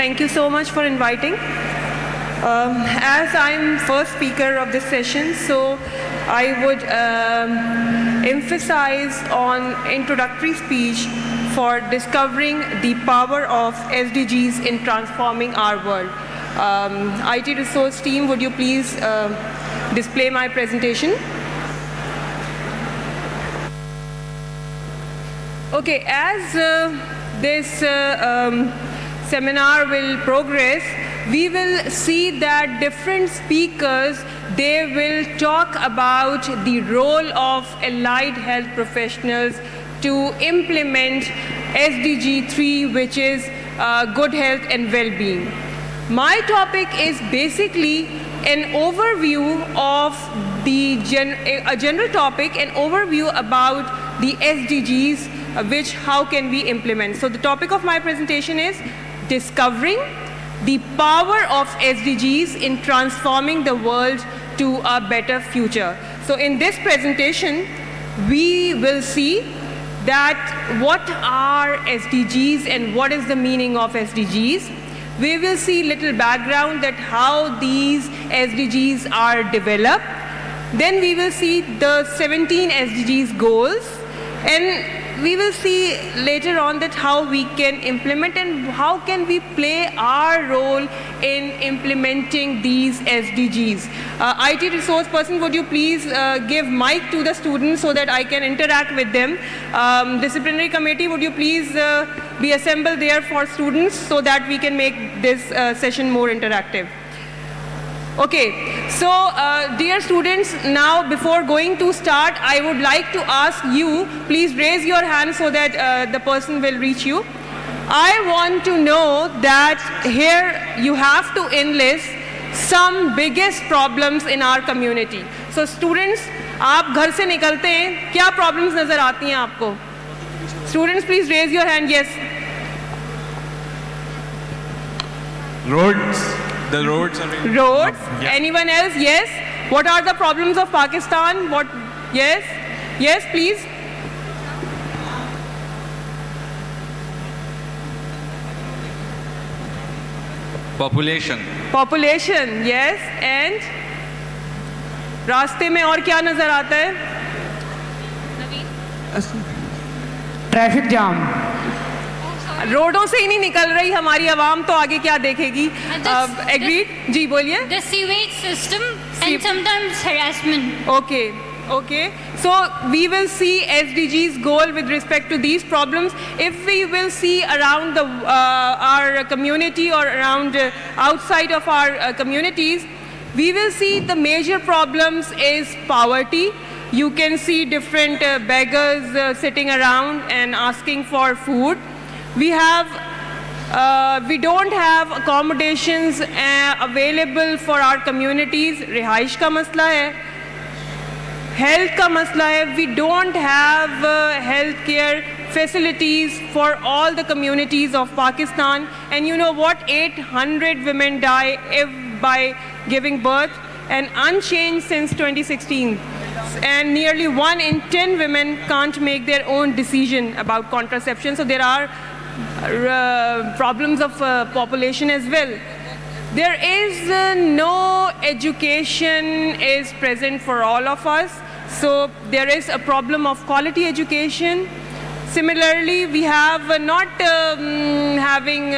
Thank you so much for inviting. As I'm first speaker of this session, so I would emphasize on introductory speech for discovering the power of SDGs in transforming our world. IT resource team, would you please display my presentation? Okay, as this seminar will progress, we will see that different speakers, they will talk about the role of allied health professionals to implement SDG 3, which is good health and well-being. My topic is basically an overview of a general topic, an overview about the SDGs, which how can we implement. So the topic of my presentation is discovering the power of SDGs in transforming the world to a better future. So in this presentation, we will see that what are SDGs and what is the meaning of SDGs. We will see little background that how these SDGs are developed. Then we will see the 17 SDGs goals, and we will see later on that how we can implement and how can we play our role in implementing these SDGs. IT resource person, would you please give mic to the students so that I can interact with them. Disciplinary committee, would you please be assembled there for students so that we can make this session more interactive. Okay, so dear students, now before going to start, I would like to ask you, please raise your hand so that the person will reach you. I want to know that here you have to enlist some biggest problems in our community. So students, आप घर से निकलते हैं, क्या problems नजर आती हैं आपको? Students, please raise your hand. Yes. Roads. The roads are very... Roads? Yeah. Anyone else? Yes. What are the problems of Pakistan? What? Yes? Yes, please. Population. Population, yes. And? रास्ते में और क्या नजर आता है? Traffic jam. रोडों से ही नहीं निकल रही हमारी आवाम, तो आगे क्या देखेगी? एग्रीड? जी बोलिए. The sewage system and sometimes harassment. Okay, okay. So we will see SDGs goal with respect to these problems. If we will see around the our community or around outside of our communities, we will see the major problems is poverty. You can see different beggars sitting around and asking for food. We don't have accommodations available for our communities. रिहाइश का मसला है, health का मसला है. We don't have health care facilities for all the communities of Pakistan. And you know what? 800 women die by giving birth, and unchanged since 2016. And nearly 1 in 10 women can't make their own decision about contraception. So there are problems of population as well. There is no education is present for all of us. So there is a problem of quality education. Similarly, we have not having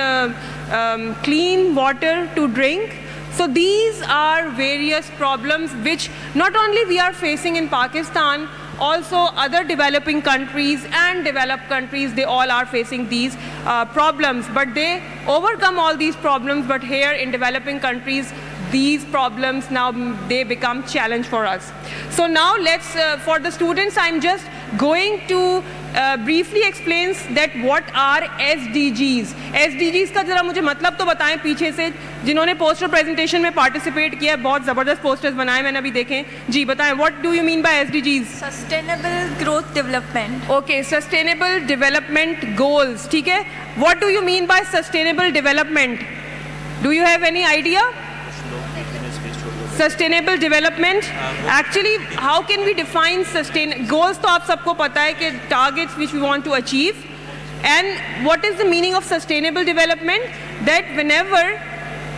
clean water to drink. So these are various problems which not only we are facing in Pakistan, also other developing countries and developed countries, they all are facing these problems. But they overcome all these problems, but here in developing countries, these problems now they become challenge for us. So now let's, for the students, I'm just going to briefly explains that what are SDGs. SDGs का जरा मुझे मतलब तो बताएं पीछे से, जिन्होंने poster presentation में पार्टिसिपेट किया, बहुत ज़बरदस्त पोस्टर्स बनाए मैंने अभी देखें. जी बताएं, what do you mean by SDGs? Sustainable Growth Development. Okay, Sustainable Development Goals. ठीक है. What do you mean by Sustainable Development? Do you have any idea? Sustainable development. Actually, how can we define goals? तो आप सबको पता है कि targets which we want to achieve. And what is the meaning of sustainable development? That whenever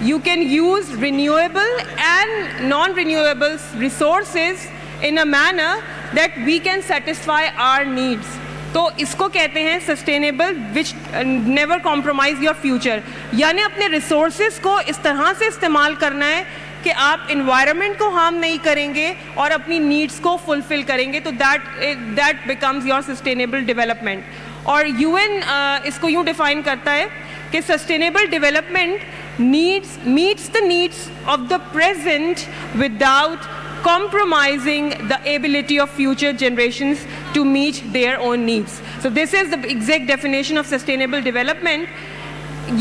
you can use renewable and non-renewable resources in a manner that we can satisfy our needs. तो इसको कहते हैं sustainable which never compromise your future, यानी अपने resources को इस तरह से इस्तेमाल करना है कि आप इन्वायरमेंट को हार्म नहीं करेंगे और अपनी नीड्स को फुलफिल करेंगे, तो that becomes your sustainable development. और यूएन इसको यूँ डिफाइन करता है कि sustainable development meets the needs of the present without compromising the ability of future generations to meet their own needs. So this is the exact definition of sustainable development.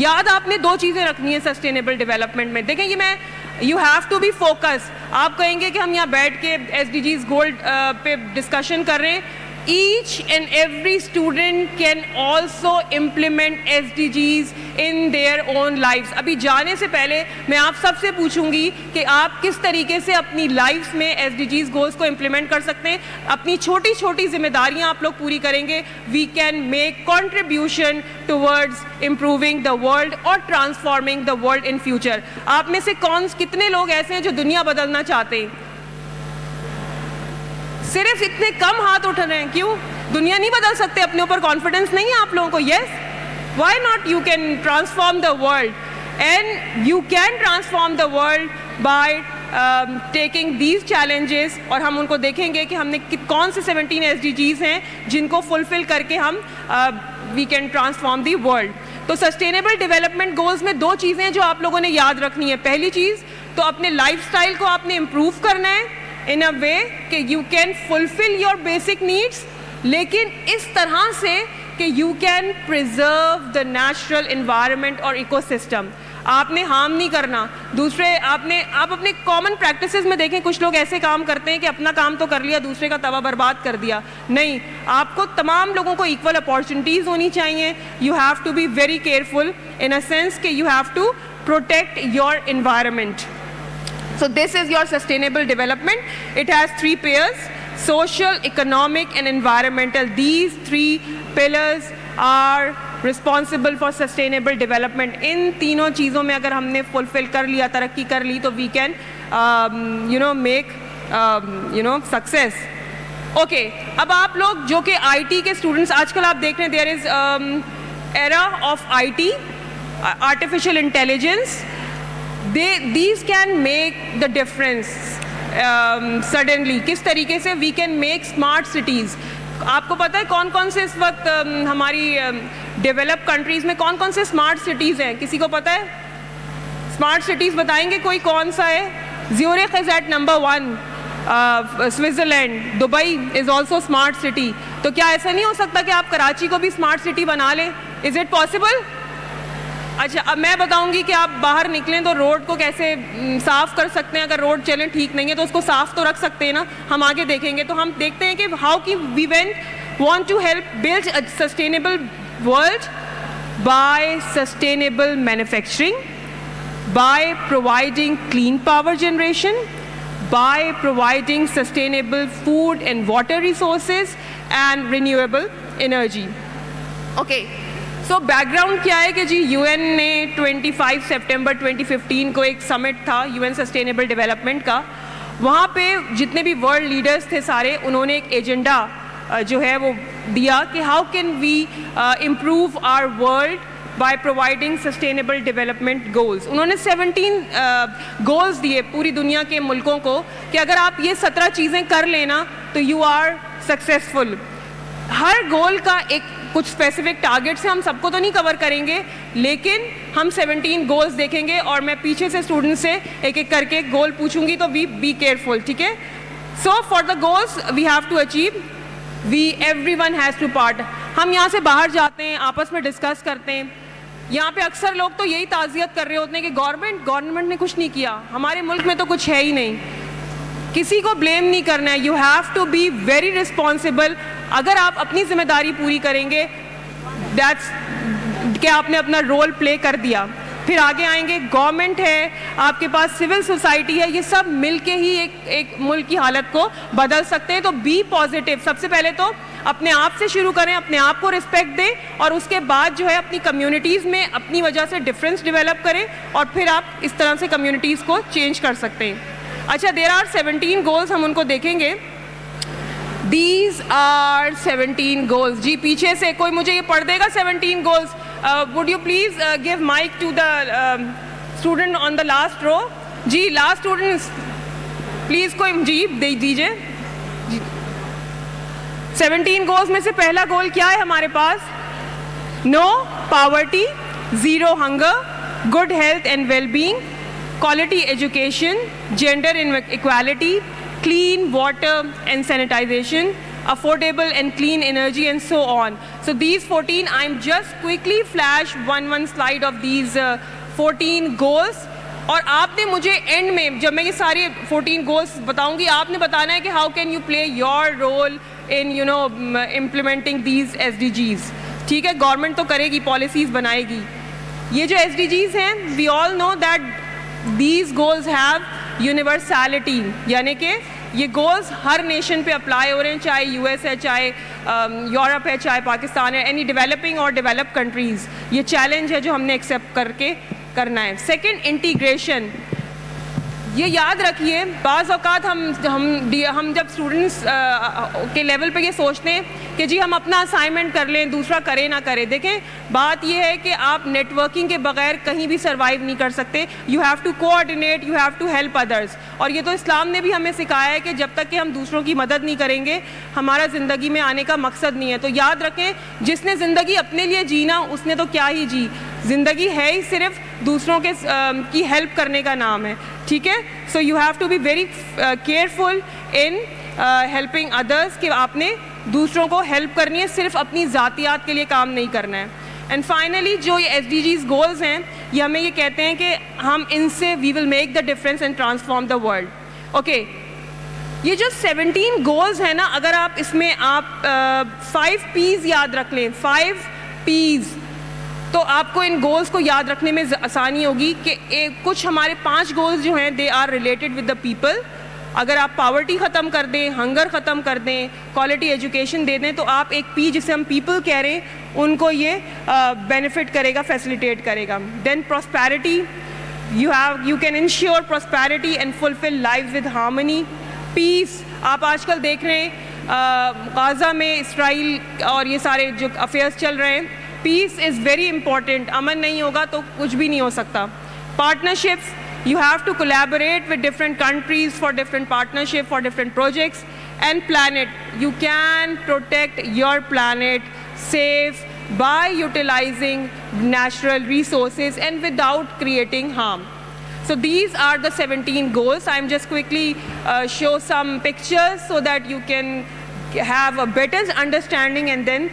याद आपने दो चीज़ें रखनी है सस्टेनेबल डेवलपमेंट में. देखें ये मैं you have to be focus. आप कहेंगे कि हम यहाँ बैठ के SDGs गोल्ड पे डिस्कशन कर रहे हैं. Each and every student can also implement SDGs in their own lives. अभी जाने से पहले मैं आप सबसे पूछूंगी कि आप किस तरीके से अपनी लाइफ में SDGs गोल्स को इम्प्लीमेंट कर सकते हैं. अपनी छोटी छोटी जिम्मेदारियां आप लोग पूरी करेंगे. We can make contribution towards improving the world or transforming the world in future. आप में से कितने लोग ऐसे हैं जो दुनिया बदलना चाहते हैं? सिर्फ इतने कम हाथ उठ रहे हैं. क्यों? दुनिया नहीं बदल सकते? अपने ऊपर कॉन्फिडेंस नहीं है आप लोगों को? Yes, why not? You can transform the world and you can transform the world by taking these challenges. और हम उनको देखेंगे कि हमने कौन से 17 SDGs हैं जिनको फुलफिल करके हम we can transform the world. तो सस्टेनेबल डेवलपमेंट गोल्स में दो चीज़ें जो आप लोगों ने याद रखनी है. पहली चीज़ तो अपने लाइफस्टाइल को आपने इम्प्रूव करना है in a way कि you can fulfill your basic needs, लेकिन इस तरह से कि you can preserve the natural environment और ecosystem. आपने हार्म नहीं करना. दूसरे आप अपने कॉमन प्रैक्टिसेस में देखें, कुछ लोग ऐसे काम करते हैं कि अपना काम तो कर लिया, दूसरे का तवा बर्बाद कर दिया. नहीं, आपको तमाम लोगों को इक्वल अपॉर्चुनिटीज़ होनी चाहिए. You have to be very careful in a sense कि you have to protect your environment. So this is your sustainable development. It has 3 pillars: social, economic and environmental. These 3 pillars are responsible for sustainable development. इन तीनों चीज़ों में अगर हमने fulfill कर लिया, तरक्की कर ली, तो we can make success. Okay, अब आप लोग जो कि IT के students आजकल आप देख रहे हैं, there is era of IT, artificial intelligence. These can make the difference suddenly. किस तरीके से we can make smart cities. आपको पता है कौन कौन से इस वक्त हमारी डेवलप कंट्रीज़ में कौन कौन से स्मार्ट सिटीज़ हैं? किसी को पता है? स्मार्ट सिटीज़ बताएंगे कोई? कौन सा है? Zurich is at number 1. Switzerland, Dubai is also smart city. तो क्या ऐसा नहीं हो सकता कि आप कराची को भी स्मार्ट सिटी बना लें? Is it possible? अच्छा, अब मैं बताऊंगी कि आप बाहर निकलें तो रोड को कैसे साफ़ कर सकते हैं. अगर रोड चलें ठीक नहीं है तो उसको साफ़ तो रख सकते हैं ना. हम आगे देखेंगे. तो हम देखते हैं कि हाउ की we want to help build a sustainable world by sustainable manufacturing, by providing clean power generation, by providing sustainable food and water resources and renewable energy. Okay, so background क्या है कि जी यूएन ने 25 सितंबर 2015 को एक summit था UN sustainable development का. वहाँ पे जितने भी वर्ल्ड लीडर्स थे सारे, उन्होंने एक एजेंडा जो है वो दिया कि how can we improve our world by providing sustainable development goals. उन्होंने 17 गोल्स दिए पूरी दुनिया के मुल्कों को कि अगर आप ये 17 चीज़ें कर लेना तो यू आर सक्सेसफुल. हर गोल का एक कुछ स्पेसिफिक टारगेट्स हैं. हम सबको तो नहीं कवर करेंगे, लेकिन हम 17 गोल्स देखेंगे और मैं पीछे से स्टूडेंट से एक एक करके गोल पूछूंगी. तो बी केयरफुल, ठीक है? So for the goals we have to achieve, everyone has to part. हम यहाँ से बाहर जाते हैं, आपस में डिस्कस करते हैं. यहाँ पे अक्सर लोग तो यही ताज़ियत कर रहे होते हैं कि गवर्नमेंट ने कुछ नहीं किया, हमारे मुल्क में तो कुछ है ही नहीं. किसी को ब्लेम नहीं करना है. You have to be very responsible. अगर आप अपनी जिम्मेदारी पूरी करेंगे, दैट्स कि आपने अपना रोल प्ले कर दिया. फिर आगे आएंगे, गवर्नमेंट है, आपके पास सिविल सोसाइटी है, ये सब मिलके ही एक मुल्क की हालत को बदल सकते हैं. तो बी पॉजिटिव. सबसे पहले तो अपने आप से शुरू करें, अपने आप को रिस्पेक्ट दें और उसके बाद जो है अपनी कम्युनिटीज़ में अपनी वजह से डिफरेंस डेवलप करें और फिर आप इस तरह से कम्युनिटीज़ को चेंज कर सकते हैं। अच्छा, देयर आर 17 गोल्स, हम उनको देखेंगे। These are 17 goals. जी पीछे से कोई मुझे ये पढ़ देगा 17 goals? Would you please give mic to the student on the last row? Ji last student, please कोई जी दे दीजिए। 17 goals में से पहला गोल क्या है हमारे पास? No poverty, zero hunger, good health and well-being, quality education, gender equality, clean water and sanitization, affordable and clean energy and so on. So these 14, I'm just quickly flash one slide of these 14 goals. और आपने मुझे and में जब मैं ये सारे 14 goals बताऊंगी, आपने बताना है कि how can you play your role in implementing these SDGs। ठीक है, गवर्नमेंट तो करेगी, पॉलिसीज़ बनाएगी। ये जो SDGs हैं, we all know that these goals have universality, यानी कि ये गोल्स हर नेशन पे अप्लाई हो रहे हैं, चाहे US है, चाहे यूरोप है, चाहे पाकिस्तान है, एनी डेवलपिंग और डेवलप कंट्रीज़। ये चैलेंज है जो हमने एक्सेप्ट करके करना है। Second, integration. ये याद रखिए, बाज़ औक़ात हम जब स्टूडेंट्स के लेवल पे ये सोचते हैं कि जी हम अपना असाइनमेंट कर लें, दूसरा करे ना करे। देखें, बात ये है कि आप नेटवर्किंग के बगैर कहीं भी सर्वाइव नहीं कर सकते। You have to coordinate, you have to help others. और ये तो इस्लाम ने भी हमें सिखाया है कि जब तक कि हम दूसरों की मदद नहीं करेंगे, हमारा ज़िंदगी में आने का मकसद नहीं है। तो याद रखें, जिसने ज़िंदगी अपने लिए जीना, उसने तो क्या ही जी। ज़िंदगी है ही सिर्फ दूसरों के की हेल्प करने का नाम है। ठीक है, so you have to be very careful in helping others, कि आपने दूसरों को हेल्प करनी है, सिर्फ अपनी ज़ातियात के लिए काम नहीं करना है। एंड फाइनली जो ये SDGs गोल्स हैं, ये हमें ये कहते हैं कि हम इनसे we will make the difference and transform the world. Okay, ये जो 17 गोल्स हैं ना, अगर आप इसमें आप 5 P's याद रख लें, 5 P's, तो आपको इन गोल्स को याद रखने में आसानी होगी कि कुछ हमारे 5 गोल्स जो हैं they are related with the people. अगर आप पावर्टी ख़त्म कर दें, हंगर ख़त्म कर दें, क्वालिटी एजुकेशन दे दें, तो आप एक P जिसे हम पीपल कह रहे हैं, उनको ये बेनिफिट करेगा, फैसिलिटेट करेगा। Then prosperity, you can ensure prosperity and fulfill lives with harmony. Peace, आप आजकल देख रहे हैं गाज़ा में इसराइल और ये सारे जो अफेयर्स चल रहे हैं, पीस इज़ वेरी इंपॉर्टेंट। अमन नहीं होगा तो कुछ भी नहीं हो सकता। Partnerships, you have to collaborate with different countries for different partnership, for different projects. And planet, you can protect your planet safe by utilizing natural resources and without creating harm. So these are the 17 goals. I'm just quickly show some pictures so that you can have a better understanding, and then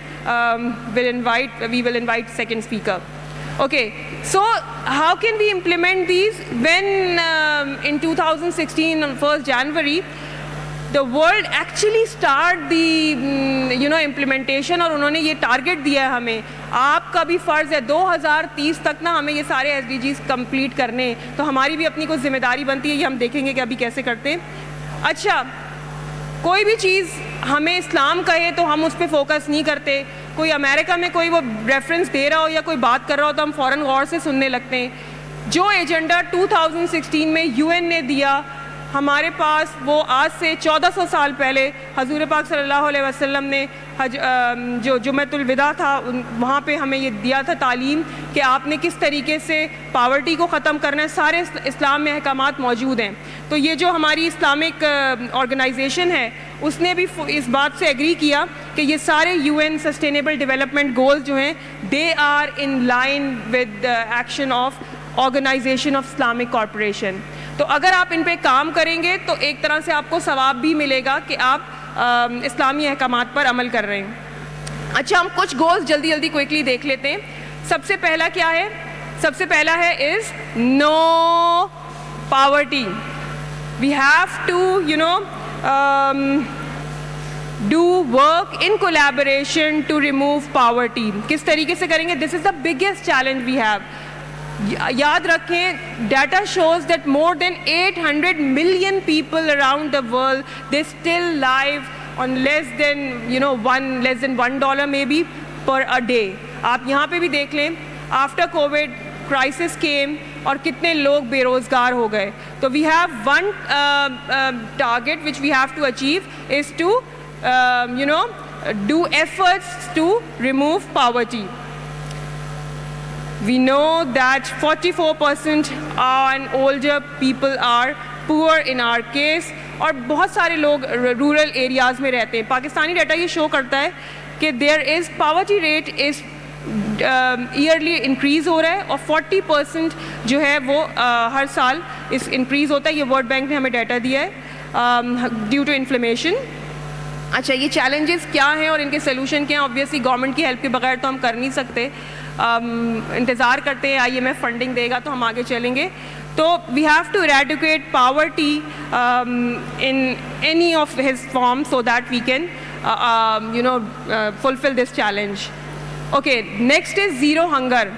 we will invite second speaker. Okay, so how can we implement these? When in 2016 on 1st January the world actually start the implementation, और उन्होंने ये target दिया है हमें, आपका भी फ़र्ज़ है 2030 तक ना हमें ये सारे SDGs कंप्लीट करने हैं। तो हमारी भी अपनी कुछ जिम्मेदारी बनती है, ये हम देखेंगे कि अभी कैसे करते हैं। अच्छा, कोई भी चीज़ हमें इस्लाम कहे तो हम उस पर फोकस नहीं करते। कोई अमेरिका में कोई वो रेफरेंस दे रहा हो या कोई बात कर रहा हो तो हम फ़ौरन गौर से सुनने लगते हैं। जो एजेंडा 2016 में UN ने दिया, हमारे पास वो आज से 1400 साल पहले हजूर पाक सल्लल्लाहु अलैहि वसल्लम ने जो जुम्मतुल विदा था वहाँ पे हमें ये दिया था तालीम कि आपने किस तरीके से पावर्टी को ख़त्म करना है। सारे इस्लाम में अहकामात मौजूद हैं। तो ये जो हमारी इस्लामिक ऑर्गेनाइजेशन है उसने भी इस बात से एग्री किया कि ये सारे UN सस्टेनेबल डेवलपमेंट गोल्स जो हैं they are in line with action of organisation of Islamic corporation. तो अगर आप इन पे काम करेंगे तो एक तरह से आपको सवाब भी मिलेगा कि आप इस्लामी अहकामात पर अमल कर रहे हैं। अच्छा, हम कुछ गोल्स जल्दी जल्दी क्विकली देख लेते हैं। सबसे पहला क्या है? सबसे पहला है is no poverty. We have to do work in collaboration to remove poverty. किस तरीके से करेंगे? This is the biggest challenge we have. याद रखें, data shows that more than 800 million people around the world they still live on less than $1 maybe per a day. आप यहाँ पे भी देख लें, आफ्टर कोविड क्राइसिस केम और कितने लोग बेरोज़गार हो गए. तो we have one target which we have to achieve is to do efforts to remove poverty. We know that 44% and older people are poor in our case, और बहुत सारे लोग रूरल एरियाज़ में रहते हैं. पाकिस्तानी डाटा ये शो करता है कि there is poverty rate is yearly increase हो रहा है और 40% जो है वो हर साल इस इंक्रीज़ होता है. ये वर्ल्ड बैंक ने हमें डाटा दिया है ड्यू टू इन्फ्लेमेशन. अच्छा, ये चैलेंजेस क्या हैं और इनके सोल्यूशन क्या हैं? ऑब्वियसली गवर्नमेंट की हेल्प के बगैर तो हम कर नहीं सकते. इंतज़ार करते हैं IMF फंडिंग देगा तो हम आगे चलेंगे. तो we have to eradicate poverty in any of his form so that we can fulfil this challenge. Okay, next is zero hunger.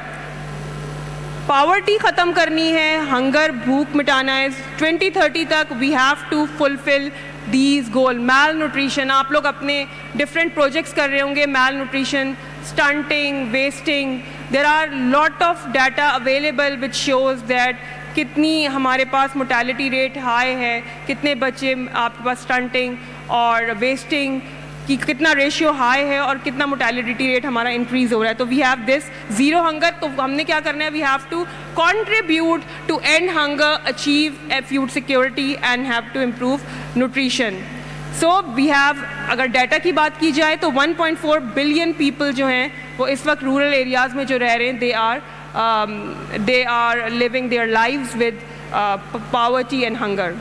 Poverty ख़त्म करनी है, हंगर भूख मिटाना है. 2030 तक we have to fulfil these goal. Malnutrition, आप लोग अपने डिफरेंट प्रोजेक्ट्स कर रहे होंगे. Malnutrition, stunting, wasting, there are lot of data available which shows that कितनी हमारे पास मोर्टेलिटी रेट हाई है, कितने बच्चे आपके पास स्टंटिंग और वेस्टिंग कि कितना रेशियो हाई है और कितना मोर्टेलिटी रेट हमारा इंक्रीज़ हो रहा है. तो we have this zero hunger. तो हमने क्या करना है? We have to contribute to end hunger, achieve food security and have to improve nutrition. So we have, अगर डाटा की बात की जाए तो 1.4 बिलियन पीपल जो हैं वो इस वक्त रूरल एरियाज़ में जो रह रहे हैं, they are living their lives with poverty and hunger.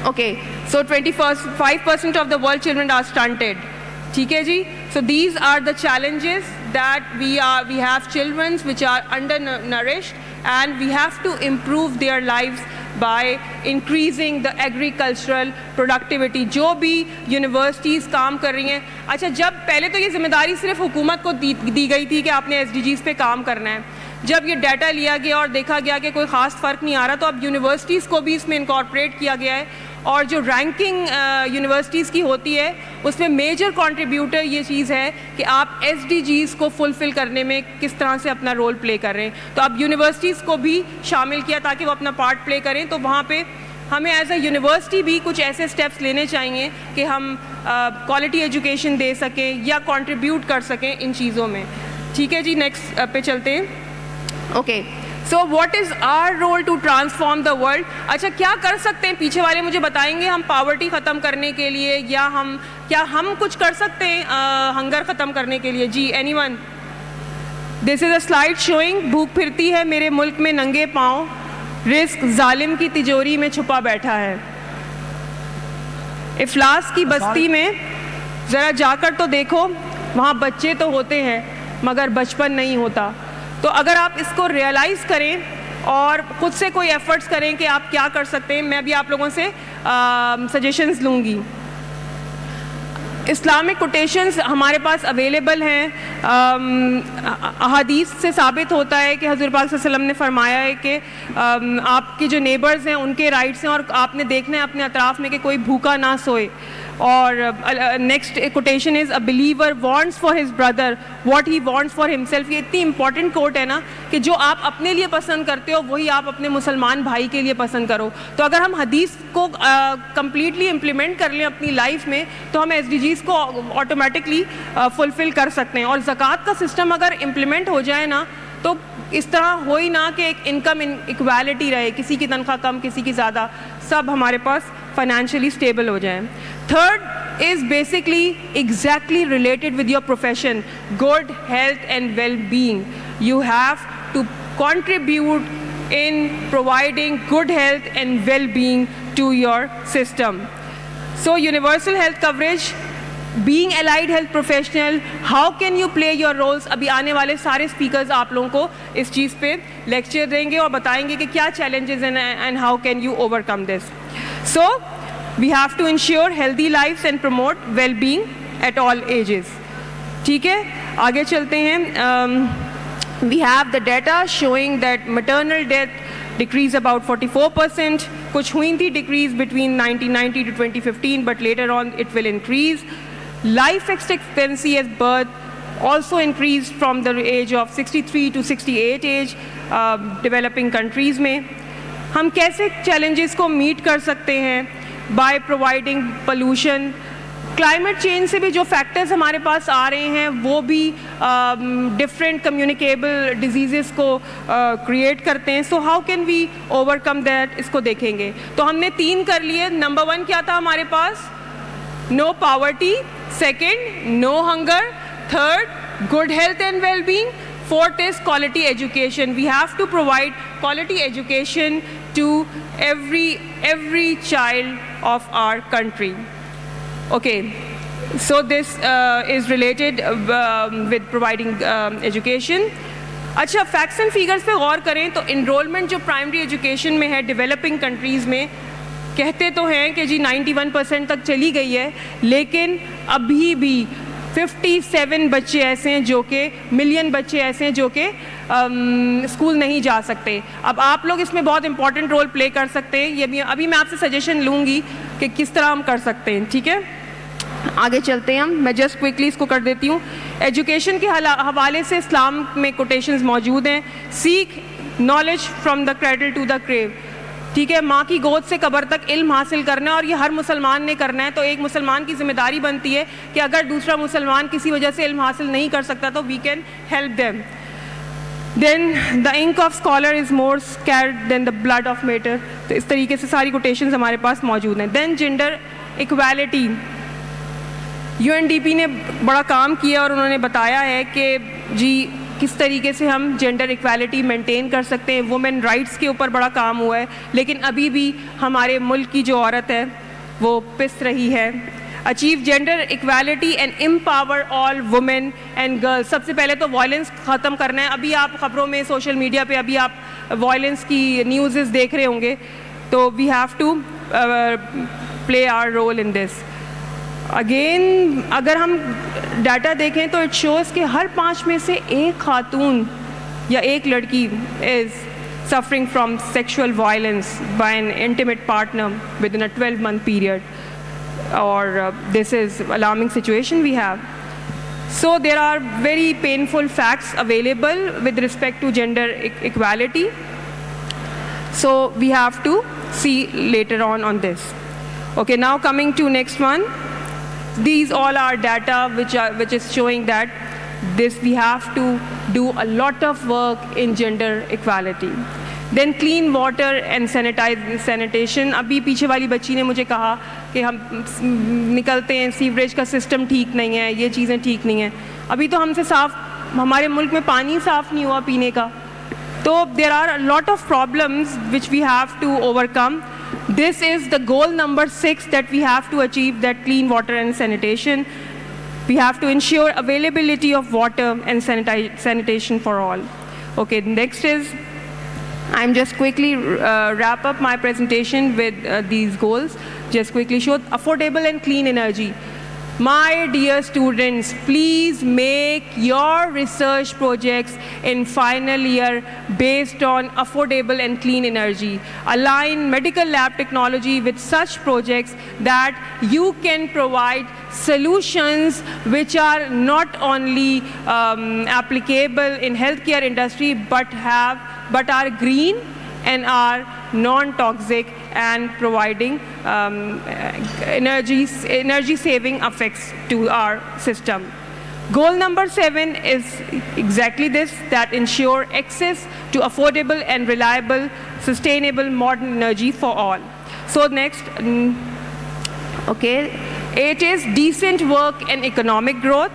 Okay, so 25% of the world children are stunted. ठीक है जी. So these are the challenges that we have children which are undernourished, and we have to improve their lives by increasing the agricultural productivity. जो भी universities काम कर रही हैं. अच्छा, जब पहले तो ये जिम्मेदारी सिर्फ हुकूमत को दी गई थी कि आपने SDGs पे काम करना है. जब ये डाटा लिया गया और देखा गया कि कोई ख़ास फ़र्क नहीं आ रहा, तो अब यूनिवर्सिटीज़ को भी इसमें इनकॉर्पोरेट किया गया है. और जो रैंकिंग यूनिवर्सिटीज़ की होती है उसमें मेजर कंट्रीब्यूटर ये चीज़ है कि आप SDGs को फुलफ़िल करने में किस तरह से अपना रोल प्ले कर रहे हैं. तो अब यूनिवर्सिटीज़ को भी शामिल किया ताकि वो अपना पार्ट प्ले करें. तो वहाँ पे हमें एज अ यूनिवर्सिटी भी कुछ ऐसे स्टेप्स लेने चाहिए कि हम क्वालिटी एजुकेशन दे सकें या कंट्रीब्यूट कर सकें इन चीज़ों में. ठीक है जी, नेक्स्ट पे चलते हैं. Okay, so what is our role to transform the world. अच्छा, क्या कर सकते हैं? पीछे वाले मुझे बताएंगे हम पावर्टी ख़त्म करने के लिए, या क्या हम कुछ कर सकते हैं हंगर ख़त्म करने के लिए? जी, anyone? This is a slide showing भूख फिरती है मेरे मुल्क में नंगे पाँव, रिस्क जालिम की तिजोरी में छुपा बैठा है. इफ्लास की बस्ती में ज़रा जाकर तो देखो, वहाँ बच्चे तो होते हैं मगर बचपन नहीं होता. तो अगर आप इसको रियलाइज़ करें और ख़ुद से कोई एफ़र्ट्स करें कि आप क्या कर सकते हैं, मैं भी आप लोगों से सजेशंस लूँगी. इस्लामिक कोटेशंस हमारे पास अवेलेबल हैं. अहादीस से साबित होता है कि हज़रत पाक सल्लल्लाहु अलैहि वसल्लम ने फरमाया है कि आपके जो नेबर्स हैं उनके राइट्स हैं और आपने देखना है अपने अतराफ़ में कि कोई भूखा ना सोए. और next quotation is, a believer wants for his brother what he wants for himself. ये इतनी इंपॉर्टेंट कोट है ना कि जो आप अपने लिए पसंद करते हो वही आप अपने मुसलमान भाई के लिए पसंद करो. तो अगर हम हदीस को कम्प्लीटली इम्प्लीमेंट कर लें अपनी लाइफ में तो हम SDGs को ऑटोमेटिकली फुलफ़िल कर सकते हैं. और ज़कात का सिस्टम अगर इम्प्लीमेंट हो जाए ना तो इस तरह हो ही ना कि एक इनकम इक्वालिटी रहे, किसी की तनख्वाह कम किसी की ज़्यादा, सब हमारे पास फाइनेंशियली स्टेबल हो जाएं. Third is basically exactly related with your profession, good health and well being. You have to contribute in providing good health and well-being to your system. So universal health coverage, being allied health professional, how can you play your roles? अभी आने वाले सारे speakers आप लोगों को इस चीज़ पे lecture देंगे और बताएंगे कि क्या challenges हैं and how can you overcome this. So we have to ensure healthy lives and promote well-being at all ages. ठीक है, आगे चलते हैं. We have the data showing that maternal death decrease about 44%. कुछ हुई थी decrease between 1990 to 2015, but later on it will increase. Life expectancy at birth also increased from the age of 63 to 68 age developing countries में. हम कैसे challenges को meet कर सकते हैं? By providing pollution. Climate change से भी जो फैक्टर्स हमारे पास आ रहे हैं वो भी डिफरेंट कम्युनिकेबल डिजीज़ को क्रिएट करते हैं. So how can we overcome that, इसको देखेंगे. तो हमने 3 कर लिए. नंबर 1 क्या था हमारे पास? No poverty. Second, no hunger. Third, good health and wellbeing. Fourth is quality education. We have to provide quality education to every child of our country. Okay, so this is related with providing education. अच्छा, facts and figures पे गौर करें तो enrolment जो primary education में है developing countries में, कहते तो हैं कि जी 91% तक चली गई है, लेकिन अभी भी 57 बच्चे ऐसे हैं जो कि मिलियन बच्चे ऐसे हैं जो कि स्कूल नहीं जा सकते. अब आप लोग इसमें बहुत इंपॉर्टेंट रोल प्ले कर सकते हैं. ये भी अभी मैं आपसे सजेशन लूँगी कि किस तरह हम कर सकते हैं. ठीक है, आगे चलते हैं हम. मैं जस्ट क्विकली इसको कर देती हूँ. एजुकेशन के हवाले से इस्लाम में कोटेशंस मौजूद हैं. Seek knowledge from the cradle to the grave. ठीक है, माँ की गोद से कब्र तक इल्म हासिल करना है और ये हर मुसलमान ने करना है. तो एक मुसलमान की जिम्मेदारी बनती है कि अगर दूसरा मुसलमान किसी वजह से इल्म हासिल नहीं कर सकता तो we can help them. Then the ink of scholar is more sacred than the blood of martyr. तो इस तरीके से सारी कोटेशंस हमारे पास मौजूद हैं. Then gender equality. UNDP ने बड़ा काम किया और उन्होंने बताया है कि जी किस तरीके से हम जेंडर इक्वालिटी मेंटेन कर सकते हैं. वुमेन राइट्स के ऊपर बड़ा काम हुआ है, लेकिन अभी भी हमारे मुल्क की जो औरत है वो पिस रही है. Achieve gender equality and empower all women and girls. सबसे पहले तो वायलेंस ख़त्म करना है. अभी आप ख़बरों में सोशल मीडिया पे अभी आप वायलेंस की न्यूज़ देख रहे होंगे. तो we have to play our role in this. Again अगर हम डाटा देखें तो इट शोज़ कि हर 5 में से एक खातून या एक लड़की is suffering from sexual violence by an intimate partner within a 12-month period. Or this is alarming situation we have. So there are very painful facts available with respect to gender equality. So we have to see later on this. Okay, now coming to next one. These all are data which is showing that we have to do a lot of work in gender equality. Then clean water and sanitation. अभी पीछे वाली बच्ची ने मुझे कहा कि हम निकलते हैं, सीवरेज का सिस्टम ठीक नहीं है, ये चीज़ें ठीक नहीं हैं. अभी तो हमसे साफ, हमारे मुल्क में पानी साफ़ नहीं हुआ पीने का. तो there are a lot of problems which we have to overcome. This is the goal number 6 that we have to achieve, that clean water and sanitation. We have to ensure availability of water and sanitation for all. Okay, next is, I'm just quickly wrap up my presentation with these goals. Just quickly show affordable and clean energy. My dear students, please make your research projects in final year based on affordable and clean energy. Align medical lab technology with such projects that you can provide solutions which are not only applicable in healthcare industry but are green and are non-toxic and providing energy saving effects to our system. Goal number 7 is exactly this, that ensure access to affordable and reliable, sustainable modern energy for all. So next, okay, 8 is decent work and economic growth.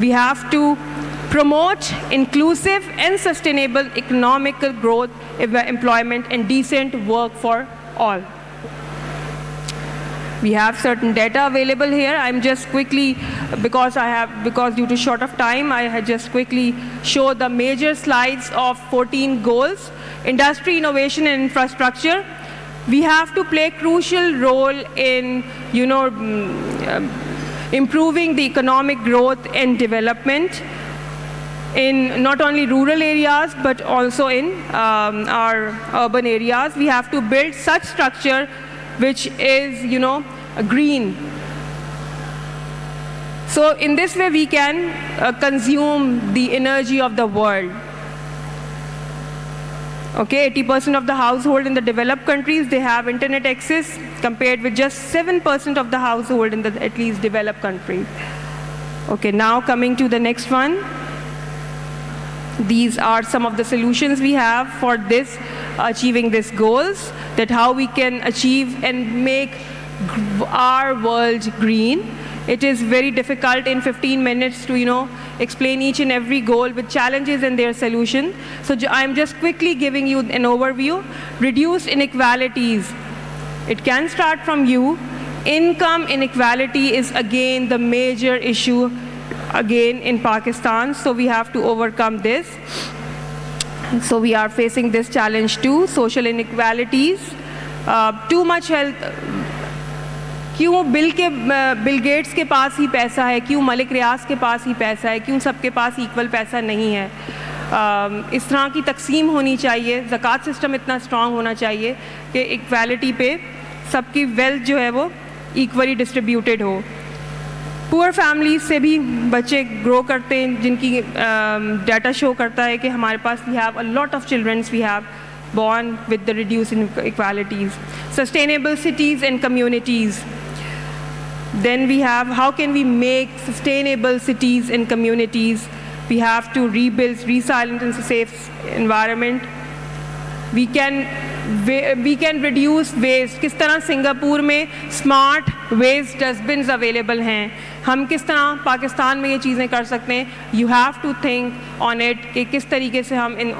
We have to promote inclusive and sustainable economical growth, employment, and decent work for all. We have certain data available here. I'm just quickly, because due to short of time, I had just quickly show the major slides of 14 goals. Industry, innovation, and infrastructure. We have to play a crucial role in, improving the economic growth and development. in not only rural areas but also in our urban areas. We have to build such structure which is, green. So in this way we can consume the energy of the world. Okay, 80% of the household in the developed countries, they have internet access, compared with just 7% of the household in the at least developed countries. Okay, now coming to the next one. These are some of the solutions we have for this, achieving these goals, that how we can achieve and make our world green. It is very difficult in 15 minutes to, explain each and every goal with challenges and their solution. So I'm just quickly giving you an overview. Reduce inequalities. It can start from you. Income inequality is again the major issue again in Pakistan, so we have to overcome this. So we are facing this challenge too. Social inequalities, too much health. क्यों Bill Gates के पास ही पैसा है, क्यों मलिक रियाज के पास ही पैसा है, क्यों सबके पास इक्वल पैसा नहीं है? इस तरह की तकसीम होनी चाहिए, ज़कात सिस्टम इतना स्ट्रॉन्ग होना चाहिए कि इक्वालिटी पे सबकी वेल्थ जो है वो इक्वली डिस्ट्रीब्यूटेड हो. पुअर फैमिलीज से भी बच्चे ग्रो करते हैं, जिनकी डाटा शो करता है कि हमारे पास we have a lot of childrens we have born with the reduced inequalities. Sustainable cities and communities. Then we have, how can we make sustainable cities and communities? We have to rebuild resilient and safe environment. We can reduce waste. किस तरह Singapore में smart waste dustbins available हैं, हम किस तरह पाकिस्तान में ये चीज़ें कर सकते हैं? You have to think on it कि किस तरीके से हम इन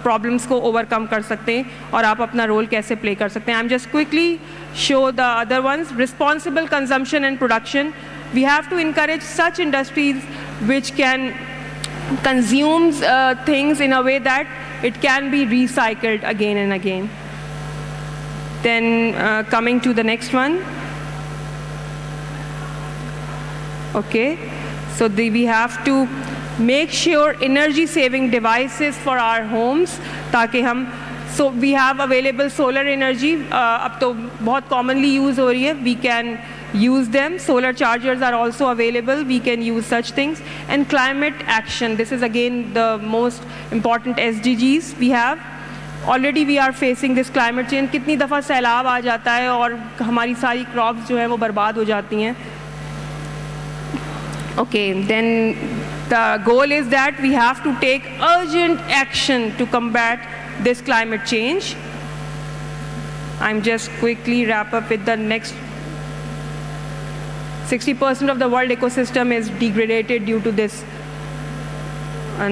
प्रॉब्लम्स को ओवरकम कर सकते हैं और आप अपना रोल कैसे प्ले कर सकते हैं. I am just quickly show the other ones. Responsible consumption and production. We have to encourage such industries which can consumes things in a way that it can be recycled again and again. Then coming to the next one. Okay, so we have to make sure energy saving devices for our homes, ताकि हम so we have available solar energy, अब तो बहुत commonly use हो रही है, we can use them. Solar chargers are also available, we can use such things. And climate action, this is again the most important SDGs we have. Already we are facing this climate change. कितनी दफ़ा सैलाब आ जाता है और हमारी सारी crops जो हैं वो बर्बाद हो जाती हैं. Okay, then the goal is that we have to take urgent action to combat this climate change. I'm just quickly wrap up with the next. 60% of the world ecosystem is degraded due to this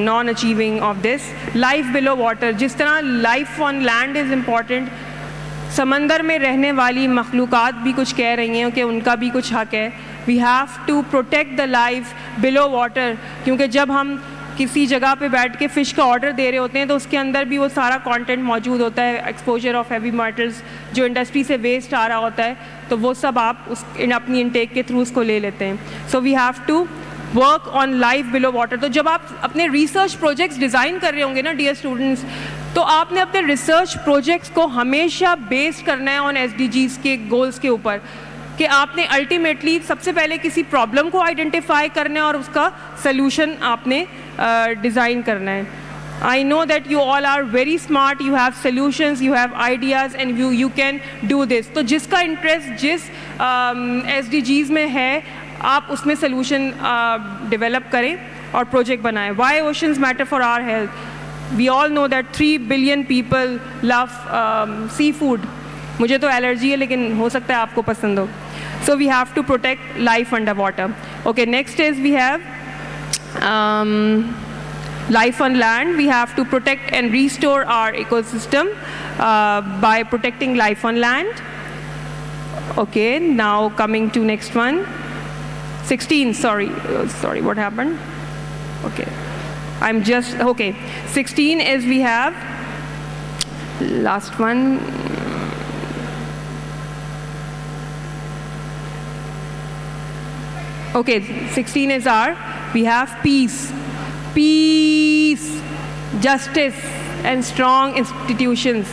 non-achieving of this. Life below water. जिस तरह life on land is important, समंदर में रहने वाली मखलूक़ात भी कुछ कह रही हैं कि उनका भी कुछ हक है. We have to protect the life below water, क्योंकि जब हम किसी जगह पे बैठ के फ़िश का ऑर्डर दे रहे होते हैं तो उसके अंदर भी वो सारा कंटेंट मौजूद होता है, एक्सपोजर ऑफ हैवी मेटल्स जो इंडस्ट्री से वेस्ट आ रहा होता है, तो वो सब आप अपनी इनटेक के थ्रू उसको ले लेते हैं. So we have to work on life below water. तो जब आप अपने रिसर्च प्रोजेक्ट्स डिज़ाइन कर रहे होंगे ना डियर स्टूडेंट्स, तो आपने अपने रिसर्च प्रोजेक्ट्स को हमेशा बेस करना है ऑन SDGs के गोल्स के ऊपर, कि आपने अल्टीमेटली सबसे पहले किसी प्रॉब्लम को आइडेंटिफाई करना है और उसका सल्यूशन आपने डिज़ाइन करना है. I know that you all are very smart, you have solutions, you have ideas and you can do this. तो जिसका इंटरेस्ट जिस SDGs में है आप उसमें सल्यूशन डेवलप करें और प्रोजेक्ट बनाएं. Why oceans matter for our health? We all know that 3 billion people love seafood. मुझे तो एलर्जी है लेकिन हो सकता है आपको पसंद हो. So we have to protect life underwater. Okay, next is we have life on land. We have to protect and restore our ecosystem by protecting life on land. Okay, now coming to next one. 16, sorry, what happened? Okay, okay. 16 is we have, last one. Okay, 16 is we have peace. peace, justice, and strong institutions.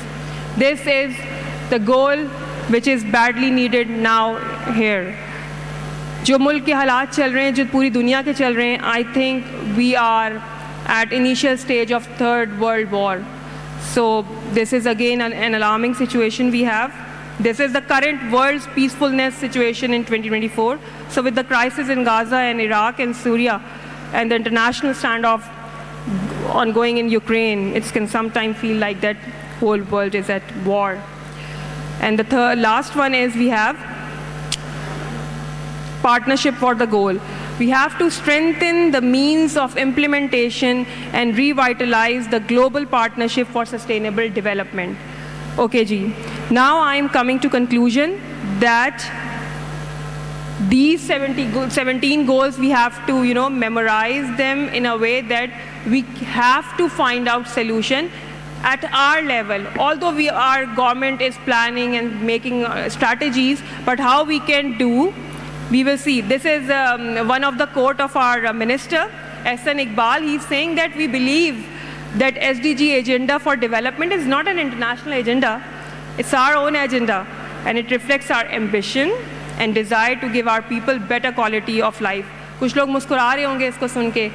This is the goal which is badly needed now here. जो मुल्क के हालात चल रहे हैं, जो पूरी दुनिया के चल रहे हैं, I think we are at initial stage of third world war. So this is again an alarming situation we have. This is the current world's peacefulness situation in 2024. So with the crisis in Gaza and Iraq and Syria and the international standoff ongoing in Ukraine, it can sometimes feel like that whole world is at war. And the last one is we have partnership for the goal. We have to strengthen the means of implementation and revitalize the global partnership for sustainable development. Okay, ji. Now I am coming to conclusion that these 17 goals, we have to, memorize them in a way that we have to find out solution at our level. Although our government is planning and making strategies, but how we can do, we will see. This is one of the quote of our minister, Ehsan Iqbal. He's saying that we believe that SDG agenda for development is not an international agenda. It's our own agenda, and it reflects our ambition and desire to give our people better quality of life. कुछ लोग मुस्कुरा रहे होंगे इसको सुन के.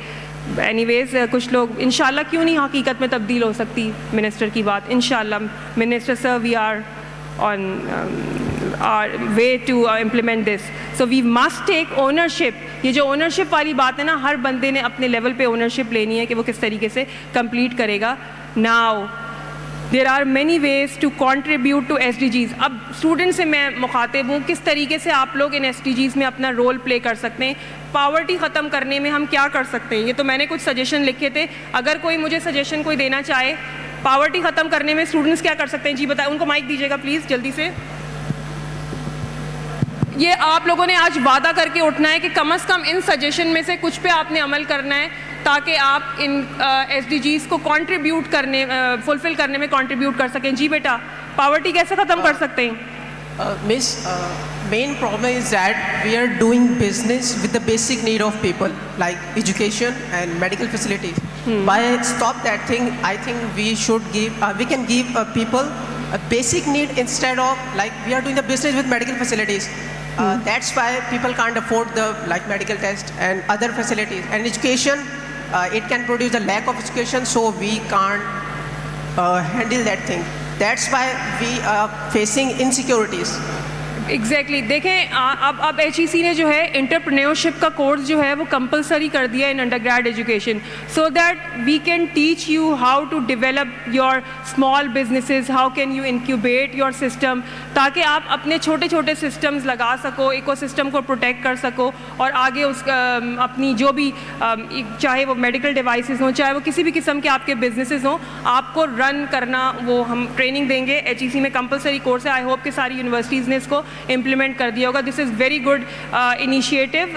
Anyways, कुछ लोग इंशाल्लाह क्यों नहीं हकीकत में तब्दील हो सकती मिनिस्टर की बात. इंशाल्लाह minister sir, we are on our way to implement this. So we must take ownership. ये जो ownership वाली बात है ना, हर बंदे ने अपने लेवल पे ownership लेनी है कि वो किस तरीके से complete करेगा. Now there are many ways to contribute to SDGs. अब स्टूडेंट से मैं मुखातिब हूँ, किस तरीके से आप लोग इन SDGs में अपना रोल प्ले कर सकते हैं. पावर्टी ख़त्म करने में हम क्या कर सकते हैं, ये तो मैंने कुछ सजेशन लिखे थे. अगर कोई मुझे सजेशन कोई देना चाहे, पावर्टी ख़त्म करने में स्टूडेंट्स क्या कर सकते हैं, जी बताएं. उनको माइक दीजिएगा प्लीज़ जल्दी से. ये आप लोगों ने आज वादा करके उठना है कि कम से कम इन सजेशन में से कुछ पे आपने अमल करना है, ताकि आप इन SDGs को कंट्रीब्यूट करने, फुलफिल करने में कंट्रीब्यूट कर सकें. जी बेटा, पावर्टी कैसे ख़त्म कर सकते हैं? Miss, main problem is that we are doing business with the basic need of people like education and medical facilities. By stop that thing, I think we should give, we can give people a basic need instead of like we are doing the business with medical facilities. That's why people can't afford the like medical test and other facilities. And education, it can produce a lack of education, so we can't handle that thing. That's why we are facing insecurities. Exactly देखें, अब HEC ने जो है entrepreneurship का course जो है वो compulsory कर दिया in undergrad education, so that we can teach you how to develop your small businesses, how can you incubate your system, ताकि आप अपने छोटे छोटे सिस्टम्स लगा सको, इकोसिस्टम को प्रोटेक्ट कर सको और आगे उस अपनी जो भी चाहे वो मेडिकल डिवाइसेस हों, चाहे वो किसी भी किस्म के आपके बिजनेसेस हों, आपको रन करना वो हम ट्रेनिंग देंगे. HEC में कंपलसरी कोर्स है. आई होप कि सारी यूनिवर्सिटीज़ ने इसको इम्प्लीमेंट कर दिया होगा. This is very good initiative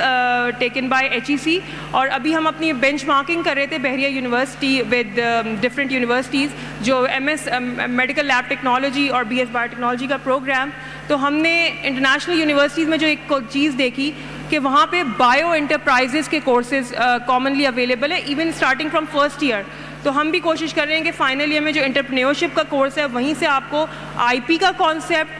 taken by HEC. और अभी हम अपनी बेंचमार्किंग कर रहे थे बहरिया यूनिवर्सिटी विद डिफरेंट यूनिवर्सिटीज़, जो MS मेडिकल लैब टेक्नोलॉजी और BS बायोटेक्नोलॉजी का प्रोग्राम. तो हमने इंटरनेशनल यूनिवर्सिटीज़ में जो एक चीज़ देखी कि वहाँ पे बायो एंटरप्राइजेस के कोर्सेज कॉमनली अवेलेबल है, even starting from first year. तो हम भी कोशिश कर रहे हैं कि फाइनल ईयर में जो एंटरप्रेन्योरशिप का कोर्स है वहीं से आपको IP का कॉन्सेप्ट,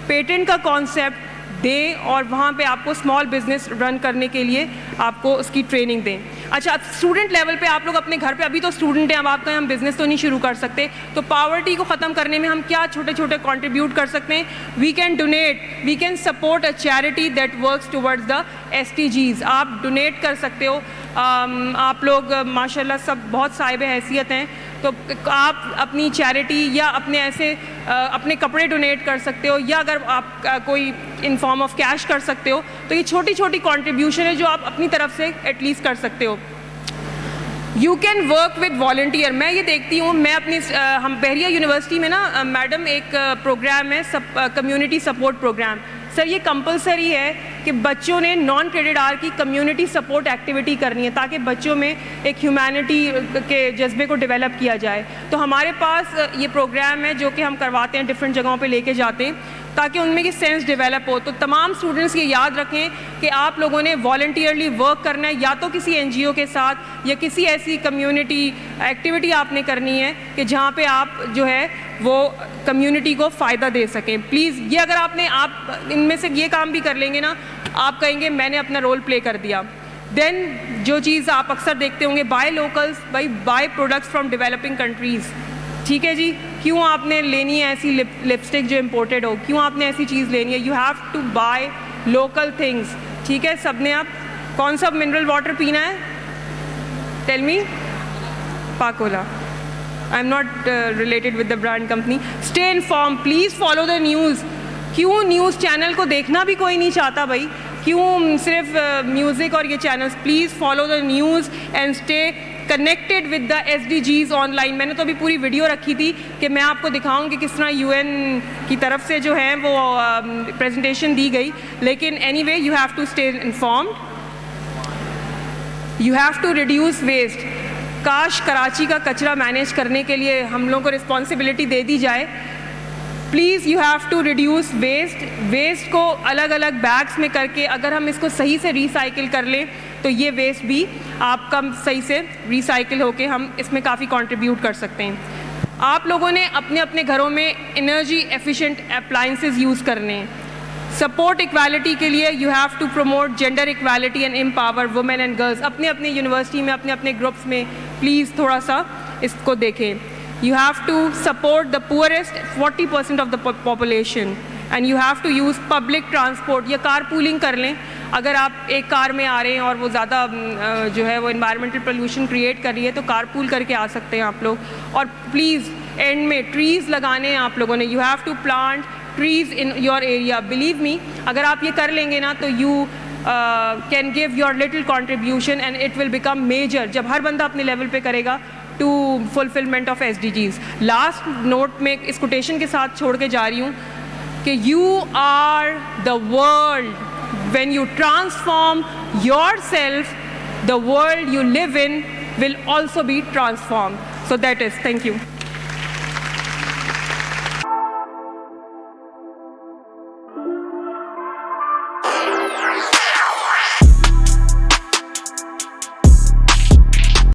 पेटेंट का कॉन्सेप्ट दें और वहाँ पे आपको स्मॉल बिजनेस रन करने के लिए आपको उसकी ट्रेनिंग दें. अच्छा, स्टूडेंट लेवल पे आप लोग अपने घर पे, अभी तो स्टूडेंट हैं, अब आप कहें हम बिज़नेस तो नहीं शुरू कर सकते, तो पावर्टी को ख़त्म करने में हम क्या छोटे छोटे कंट्रीब्यूट कर सकते हैं? We can donate, we can support a charity that works towards the SDGs. आप डोनेट कर सकते हो. आप लोग माशाल्लाह सब बहुत साहिब हैसियत हैं, तो आप अपनी चैरिटी या अपने ऐसे अपने कपड़े डोनेट कर सकते हो, या अगर आप कोई इन फॉर्म ऑफ कैश कर सकते हो, तो ये छोटी छोटी कंट्रीब्यूशन है जो आप अपनी तरफ से एटलीस्ट कर सकते हो. You can work with volunteer. मैं ये देखती हूँ, मैं अपनी हम बहरिया यूनिवर्सिटी में ना मैडम एक प्रोग्राम है कम्युनिटी सपोर्ट प्रोग्राम. सर ये कंपलसरी है कि बच्चों ने नॉन क्रेडिट आवर की कम्युनिटी सपोर्ट एक्टिविटी करनी है, ताकि बच्चों में एक ह्यूमैनिटी के जज्बे को डेवलप किया जाए. तो हमारे पास ये प्रोग्राम है जो कि हम करवाते हैं, डिफरेंट जगहों पे लेके जाते हैं, ताकि उनमें ये सेंस डेवलप हो। तो तमाम स्टूडेंट्स ये याद रखें कि आप लोगों ने वॉलंटियरली वर्क करना है, या तो किसी NGO के साथ या किसी ऐसी कम्युनिटी एक्टिविटी आपने करनी है कि जहाँ पे आप जो है वो कम्युनिटी को फ़ायदा दे सकें। प्लीज़ ये अगर आप इनमें से ये काम भी कर लेंगे ना, आप कहेंगे मैंने अपना रोल प्ले कर दिया। देन जो चीज़ आप अक्सर देखते होंगे, buy locals, buy products from developing countries. ठीक है जी, क्यों आपने लेनी है ऐसी लिपस्टिक जो इम्पोर्टेड हो, क्यों आपने ऐसी चीज़ लेनी है? You have to buy local things. ठीक है, सब ने आप कौन सा मिनरल वाटर पीना है? Tell me. Pakola. I am not related with the brand company. Stay inform, please follow the news. क्यों न्यूज़ चैनल को देखना भी कोई नहीं चाहता भाई? क्यों सिर्फ म्यूज़िक और ये channels? Please follow the news and stay connected with the SDGs online. मैंने तो अभी पूरी वीडियो रखी थी कि मैं आपको दिखाऊं कि किस तरह UN की तरफ से जो है वो प्रेजेंटेशन दी गई, लेकिन anyway you have to stay informed, you have to reduce waste. काश कराची का कचरा मैनेज करने के लिए हम लोगों को रिस्पॉन्सिबिलिटी दे दी जाए। Please you have to reduce waste को अलग अलग बैग्स में करके अगर हम इसको सही से रिसाइकिल कर लें तो ये वेस्ट भी आपका सही से रिसाइकिल होके हम इसमें काफ़ी कंट्रीब्यूट कर सकते हैं। आप लोगों ने अपने अपने घरों में एनर्जी एफिशिएंट अप्लायंसेस यूज़ करने हैं। सपोर्ट इक्वालिटी के लिए you have to promote gender equality and empower women and girls. अपने अपने यूनिवर्सिटी में, अपने अपने ग्रुप्स में प्लीज़ थोड़ा सा इसको देखें। You have to support the poorest 40% of the population and you have to use public transport या कारपूलिंग कर लें। अगर आप एक कार में आ रहे हैं और वो ज़्यादा जो है वो इन्वायरमेंटल पोल्यूशन क्रिएट कर रही है तो कारपूल करके आ सकते हैं आप लोग। और प्लीज़ एंड में ट्रीज़ लगाने हैं आप लोगों ने। You have to plant trees in your area. Believe me, अगर आप ये कर लेंगे ना तो you can give your little contribution and it will become major जब हर बंदा अपने लेवल पे करेगा to fulfilment of SDGs। Last note में इस कोटेशन के साथ छोड़ के जा रही हूँ कि you are the world. When you transform yourself, the world you live in will also be transformed. So that is, thank you.